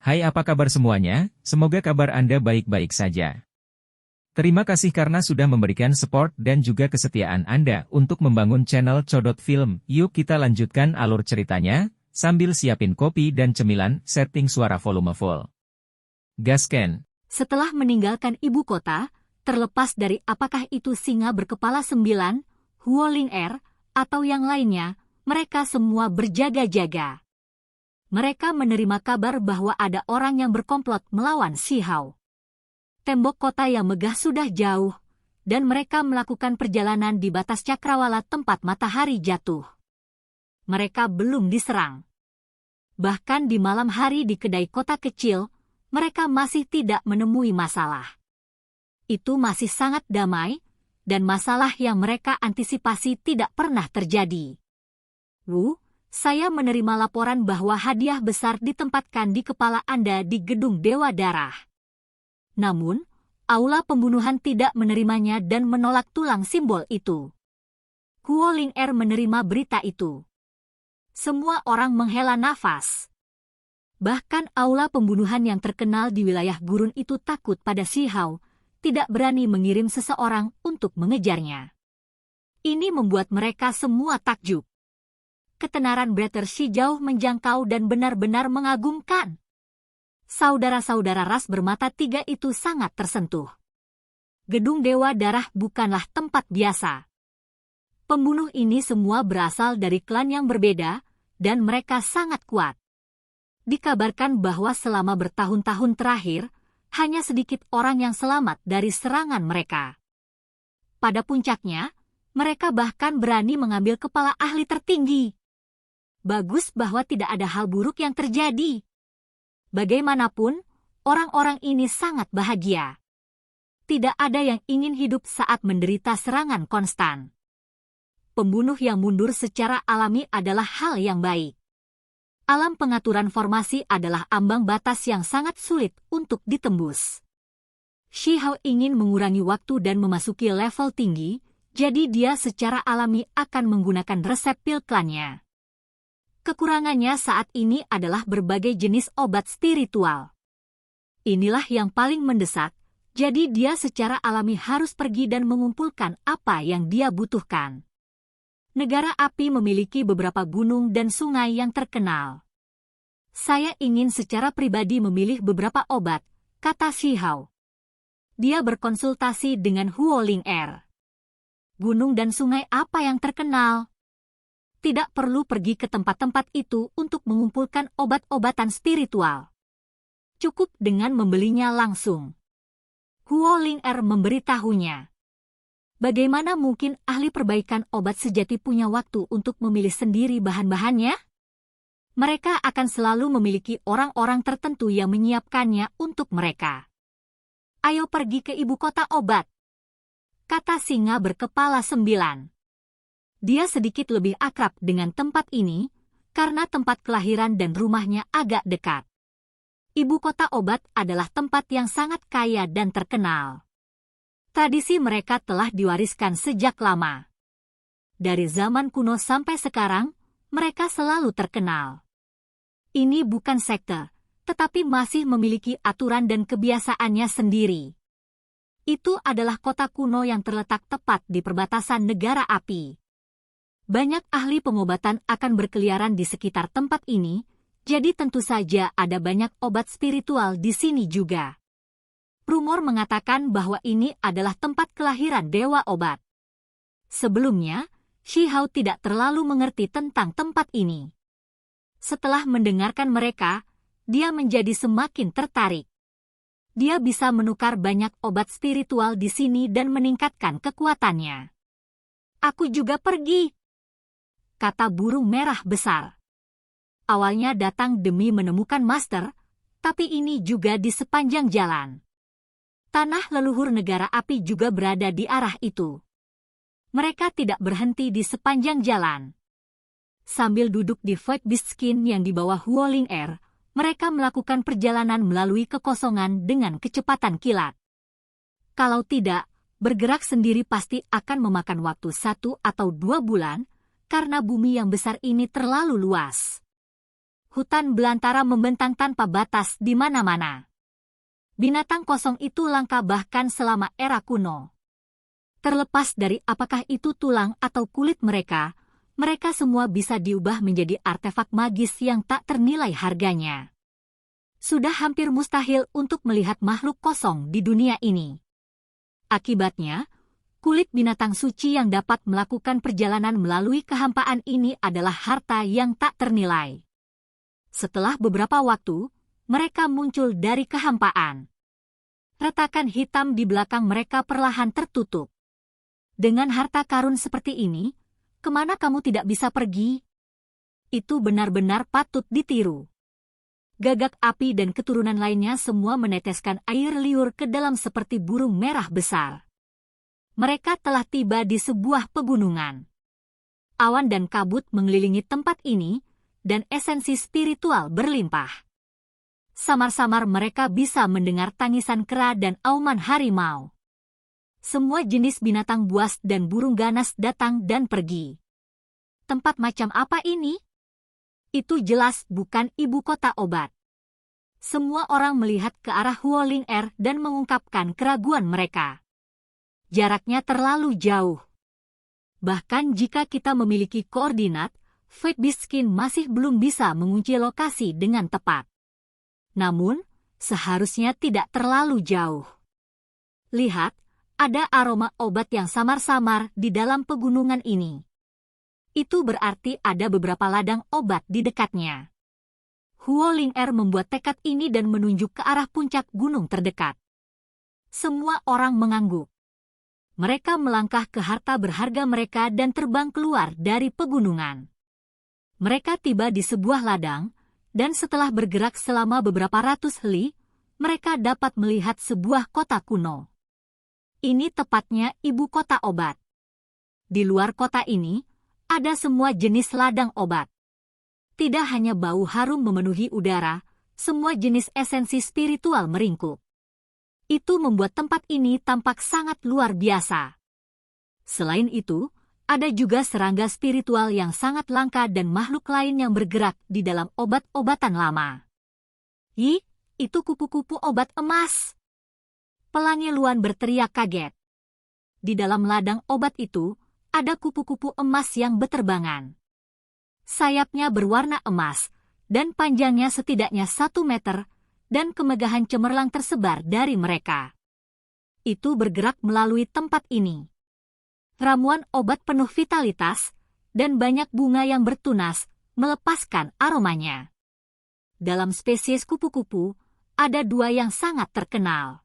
Hai, apa kabar semuanya? Semoga kabar Anda baik-baik saja. Terima kasih karena sudah memberikan support dan juga kesetiaan Anda untuk membangun channel Codot Film. Yuk kita lanjutkan alur ceritanya, sambil siapin kopi dan cemilan, setting suara volume full. Gasken. Setelah meninggalkan ibu kota, terlepas dari apakah itu singa berkepala 9, Huoling Er, atau yang lainnya, mereka semua berjaga-jaga. Mereka menerima kabar bahwa ada orang yang berkomplot melawan Shi Hao. Tembok kota yang megah sudah jauh, dan mereka melakukan perjalanan di batas cakrawala tempat matahari jatuh. Mereka belum diserang. Bahkan di malam hari di kedai kota kecil, mereka masih tidak menemui masalah. Itu masih sangat damai, dan masalah yang mereka antisipasi tidak pernah terjadi. Saya menerima laporan bahwa hadiah besar ditempatkan di kepala Anda di Gedung Dewa Darah. Namun, aula pembunuhan tidak menerimanya dan menolak tulang simbol itu. Huoling Er menerima berita itu. Semua orang menghela nafas. Bahkan aula pembunuhan yang terkenal di wilayah gurun itu takut pada Shi Hao, tidak berani mengirim seseorang untuk mengejarnya. Ini membuat mereka semua takjub. Ketenaran Brother Shi jauh menjangkau dan benar-benar mengagumkan. Saudara-saudara ras bermata tiga itu sangat tersentuh. Gedung Dewa Darah bukanlah tempat biasa. Pembunuh ini semua berasal dari klan yang berbeda, dan mereka sangat kuat. Dikabarkan bahwa selama bertahun-tahun terakhir, hanya sedikit orang yang selamat dari serangan mereka. Pada puncaknya, mereka bahkan berani mengambil kepala ahli tertinggi. Bagus bahwa tidak ada hal buruk yang terjadi. Bagaimanapun, orang-orang ini sangat bahagia. Tidak ada yang ingin hidup saat menderita serangan konstan. Pembunuh yang mundur secara alami adalah hal yang baik. Alam pengaturan formasi adalah ambang batas yang sangat sulit untuk ditembus. Shi Hao ingin mengurangi waktu dan memasuki level tinggi, jadi dia secara alami akan menggunakan resep pil klannya. Kekurangannya saat ini adalah berbagai jenis obat spiritual. Inilah yang paling mendesak, jadi dia secara alami harus pergi dan mengumpulkan apa yang dia butuhkan. Negara api memiliki beberapa gunung dan sungai yang terkenal. Saya ingin secara pribadi memilih beberapa obat, kata Shi Hao. Dia berkonsultasi dengan Huoling Er. Gunung dan sungai apa yang terkenal? Tidak perlu pergi ke tempat-tempat itu untuk mengumpulkan obat-obatan spiritual. Cukup dengan membelinya langsung. Huoling Er memberitahunya. Bagaimana mungkin ahli perbaikan obat sejati punya waktu untuk memilih sendiri bahan-bahannya? Mereka akan selalu memiliki orang-orang tertentu yang menyiapkannya untuk mereka. Ayo pergi ke ibu kota obat, kata singa berkepala 9. Dia sedikit lebih akrab dengan tempat ini, karena tempat kelahiran dan rumahnya agak dekat. Ibu kota obat adalah tempat yang sangat kaya dan terkenal. Tradisi mereka telah diwariskan sejak lama. Dari zaman kuno sampai sekarang, mereka selalu terkenal. Ini bukan sekte, tetapi masih memiliki aturan dan kebiasaannya sendiri. Itu adalah kota kuno yang terletak tepat di perbatasan negara api. Banyak ahli pengobatan akan berkeliaran di sekitar tempat ini, jadi tentu saja ada banyak obat spiritual di sini juga. Rumor mengatakan bahwa ini adalah tempat kelahiran dewa obat. Sebelumnya, Shi Hao tidak terlalu mengerti tentang tempat ini. Setelah mendengarkan mereka, dia menjadi semakin tertarik. Dia bisa menukar banyak obat spiritual di sini dan meningkatkan kekuatannya. Aku juga pergi, kata burung merah besar. Awalnya datang demi menemukan master, tapi ini juga di sepanjang jalan. Tanah leluhur negara api juga berada di arah itu. Mereka tidak berhenti di sepanjang jalan. Sambil duduk di Void Beast Skin yang di bawah Huoling Er, mereka melakukan perjalanan melalui kekosongan dengan kecepatan kilat. Kalau tidak, bergerak sendiri pasti akan memakan waktu 1 atau 2 bulan, karena bumi yang besar ini terlalu luas. hutan belantara membentang tanpa batas di mana-mana. Binatang kosong itu langka bahkan selama era kuno. Terlepas dari apakah itu tulang atau kulit mereka semua bisa diubah menjadi artefak magis yang tak ternilai harganya. Sudah hampir mustahil untuk melihat makhluk kosong di dunia ini. Akibatnya, kulit binatang suci yang dapat melakukan perjalanan melalui kehampaan ini adalah harta yang tak ternilai. Setelah beberapa waktu, mereka muncul dari kehampaan. Retakan hitam di belakang mereka perlahan tertutup. Dengan harta karun seperti ini, kemana kamu tidak bisa pergi? Itu benar-benar patut ditiru. Gagak api dan keturunan lainnya semua meneteskan air liur ke dalam seperti burung merah besar. Mereka telah tiba di sebuah pegunungan. Awan dan kabut mengelilingi tempat ini, dan esensi spiritual berlimpah. Samar-samar mereka bisa mendengar tangisan kera dan auman harimau. Semua jenis binatang buas dan burung ganas datang dan pergi. Tempat macam apa ini? Itu jelas bukan ibu kota obat. Semua orang melihat ke arah Huoling Air dan mengungkapkan keraguan mereka. Jaraknya terlalu jauh. Bahkan jika kita memiliki koordinat, Fate Biskin masih belum bisa mengunci lokasi dengan tepat. Namun, seharusnya tidak terlalu jauh. Lihat, ada aroma obat yang samar-samar di dalam pegunungan ini. Itu berarti ada beberapa ladang obat di dekatnya. Huoling Air membuat tekad ini dan menunjuk ke arah puncak gunung terdekat. Semua orang mengangguk. Mereka melangkah ke harta berharga mereka dan terbang keluar dari pegunungan. Mereka tiba di sebuah ladang, dan setelah bergerak selama beberapa ratus li, mereka dapat melihat sebuah kota kuno. Ini tepatnya ibu kota obat. Di luar kota ini, ada semua jenis ladang obat. Tidak hanya bau harum memenuhi udara, semua jenis esensi spiritual meringkuk. Itu membuat tempat ini tampak sangat luar biasa. Selain itu, ada juga serangga spiritual yang sangat langka dan makhluk lain yang bergerak di dalam obat-obatan lama. Ih, itu kupu-kupu obat emas! Pelangi Luan berteriak kaget. Di dalam ladang obat itu, ada kupu-kupu emas yang beterbangan. Sayapnya berwarna emas, dan panjangnya setidaknya 1 meter, dan kemegahan cemerlang tersebar dari mereka. Itu bergerak melalui tempat ini. Ramuan obat penuh vitalitas, dan banyak bunga yang bertunas, melepaskan aromanya. Dalam spesies kupu-kupu, ada 2 yang sangat terkenal.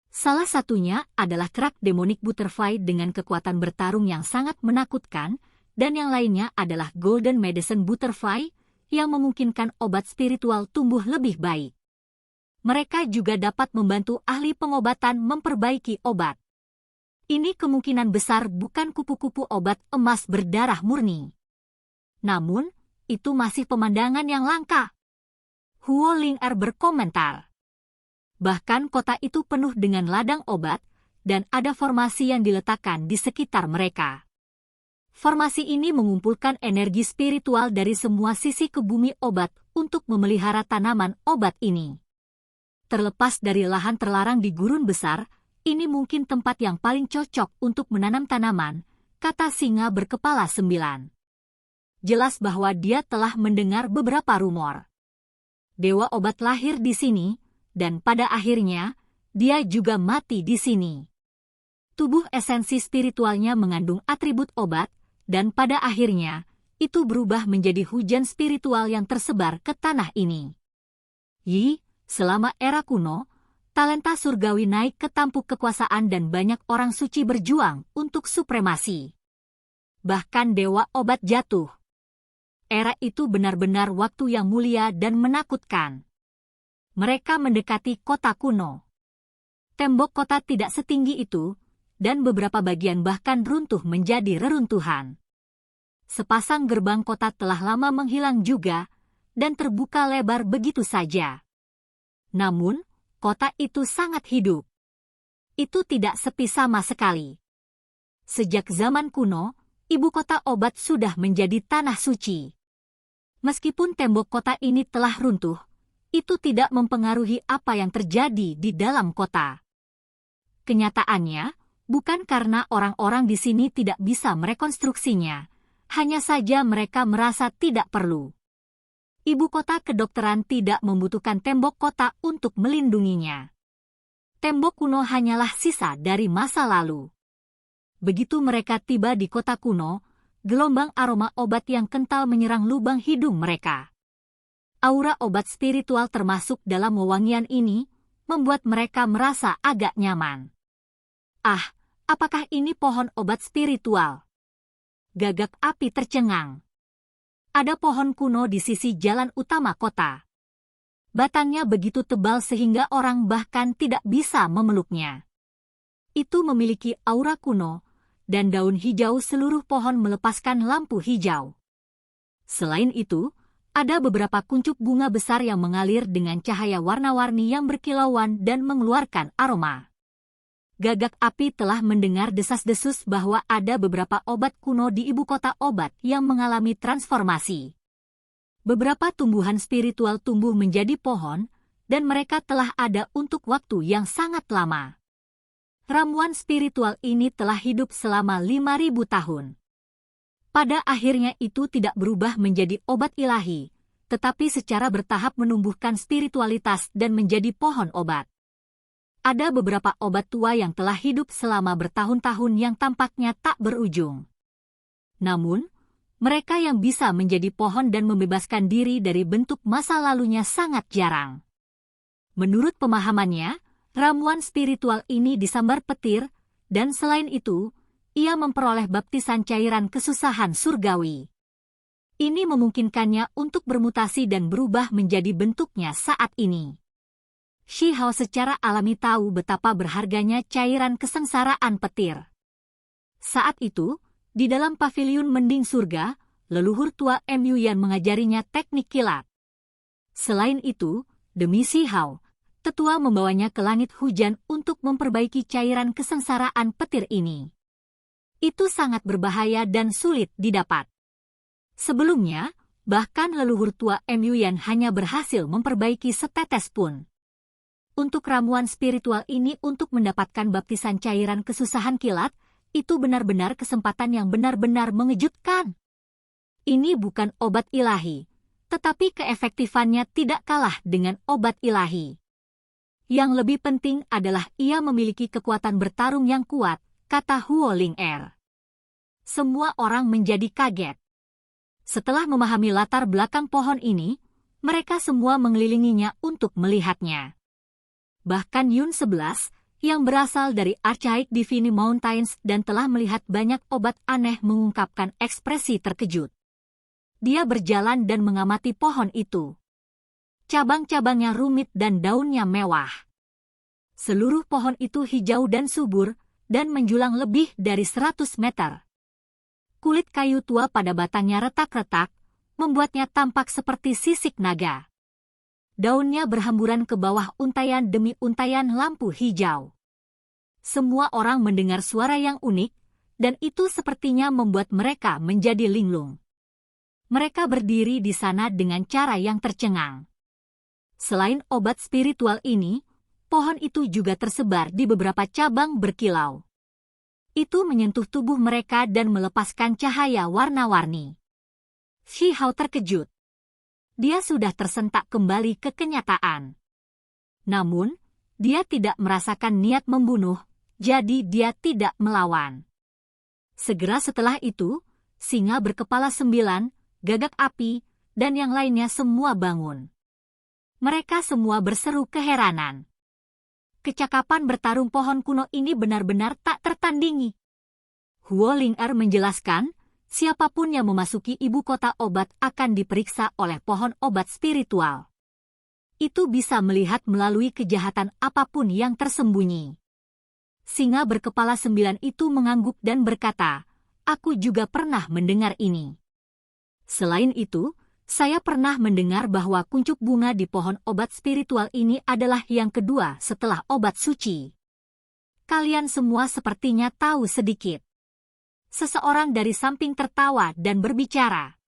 Salah satunya adalah Krak Demonic Butterfly dengan kekuatan bertarung yang sangat menakutkan, dan yang lainnya adalah Golden Medicine Butterfly, yang memungkinkan obat spiritual tumbuh lebih baik. Mereka juga dapat membantu ahli pengobatan memperbaiki obat. Ini kemungkinan besar bukan kupu-kupu obat emas berdarah murni. Namun, itu masih pemandangan yang langka. Huoling Air berkomentar. Bahkan kota itu penuh dengan ladang obat, dan ada formasi yang diletakkan di sekitar mereka. Formasi ini mengumpulkan energi spiritual dari semua sisi ke bumi obat untuk memelihara tanaman obat ini. Terlepas dari lahan terlarang di gurun besar, ini mungkin tempat yang paling cocok untuk menanam tanaman, kata singa berkepala 9. Jelas bahwa dia telah mendengar beberapa rumor. Dewa obat lahir di sini, dan pada akhirnya, dia juga mati di sini. Tubuh esensi spiritualnya mengandung atribut obat, dan pada akhirnya, itu berubah menjadi hujan spiritual yang tersebar ke tanah ini. Selama era kuno, talenta surgawi naik ke tampuk kekuasaan dan banyak orang suci berjuang untuk supremasi. Bahkan dewa obat jatuh. Era itu benar-benar waktu yang mulia dan menakutkan. Mereka mendekati kota kuno. Tembok kota tidak setinggi itu, dan beberapa bagian bahkan runtuh menjadi reruntuhan. Sepasang gerbang kota telah lama menghilang juga, dan terbuka lebar begitu saja. Namun, kota itu sangat hidup. Itu tidak sepi sama sekali. Sejak zaman kuno, ibu kota obat sudah menjadi tanah suci. Meskipun tembok kota ini telah runtuh, itu tidak mempengaruhi apa yang terjadi di dalam kota. Kenyataannya, bukan karena orang-orang di sini tidak bisa merekonstruksinya, hanya saja mereka merasa tidak perlu. Ibu kota kedokteran tidak membutuhkan tembok kota untuk melindunginya. Tembok kuno hanyalah sisa dari masa lalu. Begitu mereka tiba di kota kuno, gelombang aroma obat yang kental menyerang lubang hidung mereka. Aura obat spiritual termasuk dalam wewangian ini, membuat mereka merasa agak nyaman. Ah, apakah ini pohon obat spiritual? Gagak api tercengang. Ada pohon kuno di sisi jalan utama kota. Batangnya begitu tebal sehingga orang bahkan tidak bisa memeluknya. Itu memiliki aura kuno, dan daun hijau seluruh pohon melepaskan lampu hijau. Selain itu, ada beberapa kuncup bunga besar yang mengalir dengan cahaya warna-warni yang berkilauan dan mengeluarkan aroma. Gagak api telah mendengar desas-desus bahwa ada beberapa obat kuno di ibu kota obat yang mengalami transformasi. Beberapa tumbuhan spiritual tumbuh menjadi pohon, dan mereka telah ada untuk waktu yang sangat lama. Ramuan spiritual ini telah hidup selama 5.000 tahun. Pada akhirnya itu tidak berubah menjadi obat ilahi, tetapi secara bertahap menumbuhkan spiritualitas dan menjadi pohon obat. Ada beberapa obat tua yang telah hidup selama bertahun-tahun yang tampaknya tak berujung. Namun, mereka yang bisa menjadi pohon dan membebaskan diri dari bentuk masa lalunya sangat jarang. Menurut pemahamannya, ramuan spiritual ini disambar petir, dan selain itu, ia memperoleh baptisan cairan kesusahan surgawi. Ini memungkinkannya untuk bermutasi dan berubah menjadi bentuknya saat ini. Shi Hao secara alami tahu betapa berharganya cairan kesengsaraan petir. Saat itu, di dalam paviliun mending surga, leluhur tua Mu Yan mengajarinya teknik kilat. Selain itu, demi Shi Hao, tetua membawanya ke langit hujan untuk memperbaiki cairan kesengsaraan petir ini. Itu sangat berbahaya dan sulit didapat. Sebelumnya, bahkan leluhur tua Mu Yan hanya berhasil memperbaiki setetes pun. Untuk ramuan spiritual ini untuk mendapatkan baptisan cairan kesusahan kilat, itu benar-benar kesempatan yang benar-benar mengejutkan. Ini bukan obat ilahi, tetapi keefektifannya tidak kalah dengan obat ilahi. Yang lebih penting adalah ia memiliki kekuatan bertarung yang kuat, kata Huo Ling Er. Semua orang menjadi kaget. Setelah memahami latar belakang pohon ini, mereka semua mengelilinginya untuk melihatnya. Bahkan Yun 11, yang berasal dari Archaic Divine Mountains dan telah melihat banyak obat aneh mengungkapkan ekspresi terkejut. Dia berjalan dan mengamati pohon itu. Cabang-cabangnya rumit dan daunnya mewah. Seluruh pohon itu hijau dan subur, dan menjulang lebih dari 100 meter. Kulit kayu tua pada batangnya retak-retak, membuatnya tampak seperti sisik naga. Daunnya berhamburan ke bawah untayan demi untayan lampu hijau. Semua orang mendengar suara yang unik, dan itu sepertinya membuat mereka menjadi linglung. Mereka berdiri di sana dengan cara yang tercengang. Selain obat spiritual ini, pohon itu juga tersebar di beberapa cabang berkilau. Itu menyentuh tubuh mereka dan melepaskan cahaya warna-warni. Shi Hao terkejut. Dia sudah tersentak kembali ke kenyataan. Namun, dia tidak merasakan niat membunuh, jadi dia tidak melawan. Segera setelah itu, singa berkepala 9, gagak api, dan yang lainnya semua bangun. Mereka semua berseru keheranan. Kecakapan bertarung pohon kuno ini benar-benar tak tertandingi. Huo Ling Er menjelaskan, siapapun yang memasuki ibu kota obat akan diperiksa oleh pohon obat spiritual. Itu bisa melihat melalui kejahatan apapun yang tersembunyi. Singa berkepala 9 itu mengangguk dan berkata, aku juga pernah mendengar ini. Selain itu, saya pernah mendengar bahwa kuncup bunga di pohon obat spiritual ini adalah yang kedua setelah obat suci. Kalian semua sepertinya tahu sedikit. Seseorang dari samping tertawa dan berbicara.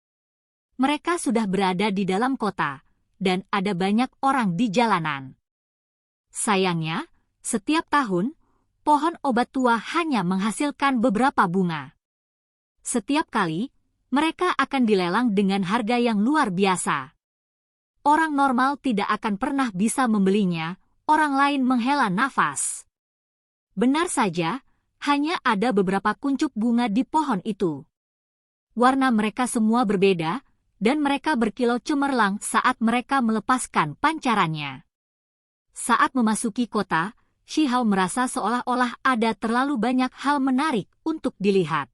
Mereka sudah berada di dalam kota, dan ada banyak orang di jalanan. Sayangnya, setiap tahun, pohon obat tua hanya menghasilkan beberapa bunga. Setiap kali, mereka akan dilelang dengan harga yang luar biasa. Orang normal tidak akan pernah bisa membelinya, orang lain menghela nafas. Benar saja, hanya ada beberapa kuncup bunga di pohon itu. Warna mereka semua berbeda, dan mereka berkilau cemerlang saat mereka melepaskan pancarannya. Saat memasuki kota, Shihao merasa seolah-olah ada terlalu banyak hal menarik untuk dilihat.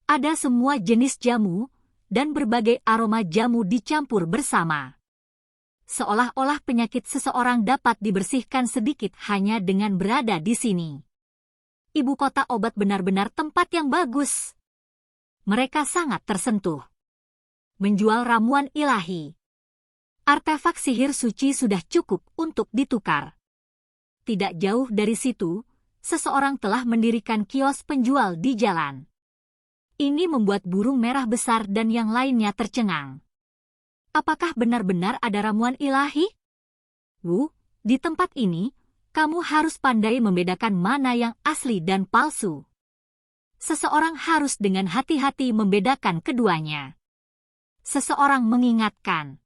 Ada semua jenis jamu, dan berbagai aroma jamu dicampur bersama. Seolah-olah penyakit seseorang dapat dibersihkan sedikit hanya dengan berada di sini. Ibu kota obat benar-benar tempat yang bagus. Mereka sangat tersentuh. Menjual ramuan ilahi. Artefak sihir suci sudah cukup untuk ditukar. Tidak jauh dari situ, seseorang telah mendirikan kios penjual di jalan. Ini membuat burung merah besar dan yang lainnya tercengang. Apakah benar-benar ada ramuan ilahi? Di tempat ini, kamu harus pandai membedakan mana yang asli dan palsu. Seseorang harus dengan hati-hati membedakan keduanya. Seseorang mengingatkan.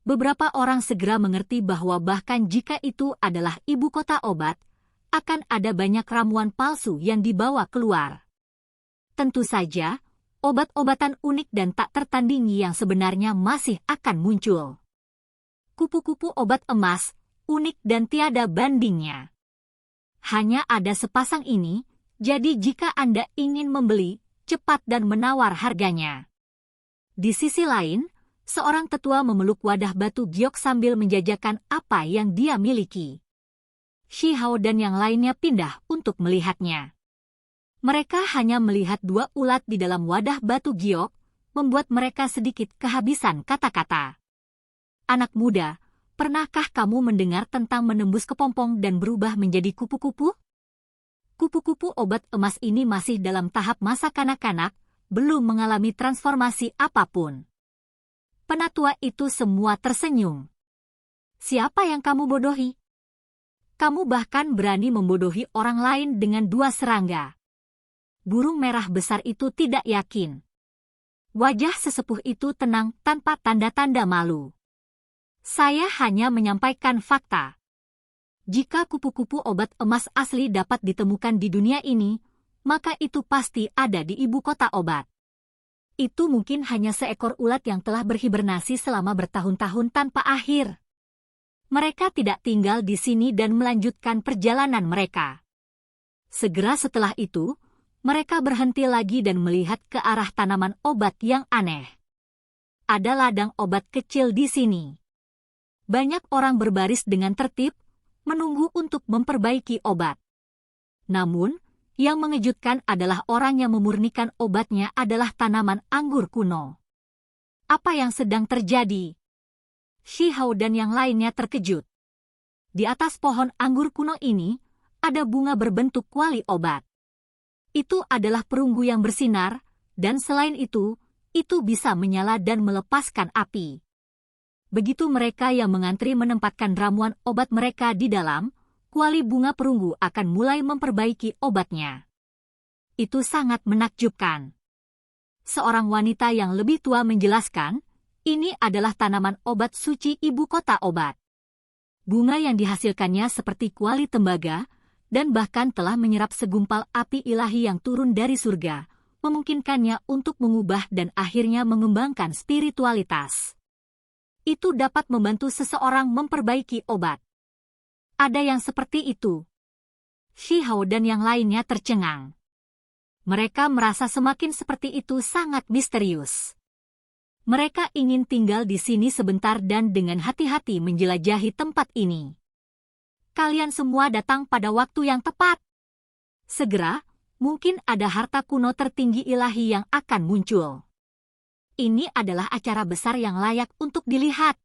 Beberapa orang segera mengerti bahwa bahkan jika itu adalah ibu kota obat, akan ada banyak ramuan palsu yang dibawa keluar. Tentu saja, obat-obatan unik dan tak tertandingi yang sebenarnya masih akan muncul. Kupu-kupu obat emas, unik dan tiada bandingnya. Hanya ada sepasang ini, jadi jika Anda ingin membeli, cepat dan menawar harganya. Di sisi lain, seorang tetua memeluk wadah batu giok sambil menjajakan apa yang dia miliki. Shihao dan yang lainnya pindah untuk melihatnya. Mereka hanya melihat dua ulat di dalam wadah batu giok, membuat mereka sedikit kehabisan kata-kata. Anak muda, pernahkah kamu mendengar tentang menembus kepompong dan berubah menjadi kupu-kupu? Kupu-kupu obat emas ini masih dalam tahap masa kanak-kanak, belum mengalami transformasi apapun. Penatua itu semua tersenyum. Siapa yang kamu bodohi? Kamu bahkan berani membodohi orang lain dengan dua serangga. Burung merah besar itu tidak yakin. Wajah sesepuh itu tenang tanpa tanda-tanda malu. Saya hanya menyampaikan fakta. Jika kupu-kupu obat emas asli dapat ditemukan di dunia ini, maka itu pasti ada di ibu kota obat. Itu mungkin hanya seekor ulat yang telah berhibernasi selama bertahun-tahun tanpa akhir. Mereka tidak tinggal di sini dan melanjutkan perjalanan mereka. Segera setelah itu, mereka berhenti lagi dan melihat ke arah tanaman obat yang aneh. Ada ladang obat kecil di sini. Banyak orang berbaris dengan tertib, menunggu untuk memperbaiki obat. Namun, yang mengejutkan adalah orang yang memurnikan obatnya adalah tanaman anggur kuno. Apa yang sedang terjadi? Shihao dan yang lainnya terkejut. Di atas pohon anggur kuno ini, ada bunga berbentuk kuali obat. Itu adalah perunggu yang bersinar, dan selain itu bisa menyala dan melepaskan api. Begitu mereka yang mengantri menempatkan ramuan obat mereka di dalam, kuali bunga perunggu akan mulai memperbaiki obatnya. Itu sangat menakjubkan. Seorang wanita yang lebih tua menjelaskan, ini adalah tanaman obat suci ibu kota obat. Bunga yang dihasilkannya seperti kuali tembaga, dan bahkan telah menyerap segumpal api ilahi yang turun dari surga, memungkinkannya untuk mengubah dan akhirnya mengembangkan spiritualitas. Itu dapat membantu seseorang memperbaiki obat. Ada yang seperti itu. Shihao dan yang lainnya tercengang. Mereka merasa semakin seperti itu sangat misterius. Mereka ingin tinggal di sini sebentar dan dengan hati-hati menjelajahi tempat ini. Kalian semua datang pada waktu yang tepat. Segera, mungkin ada harta kuno tertinggi ilahi yang akan muncul. Ini adalah acara besar yang layak untuk dilihat.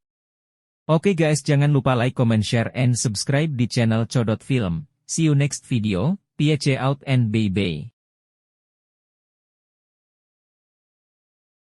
Oke guys, jangan lupa like, comment, share, and subscribe di channel Codot Film. See you next video, peace out and bye-bye.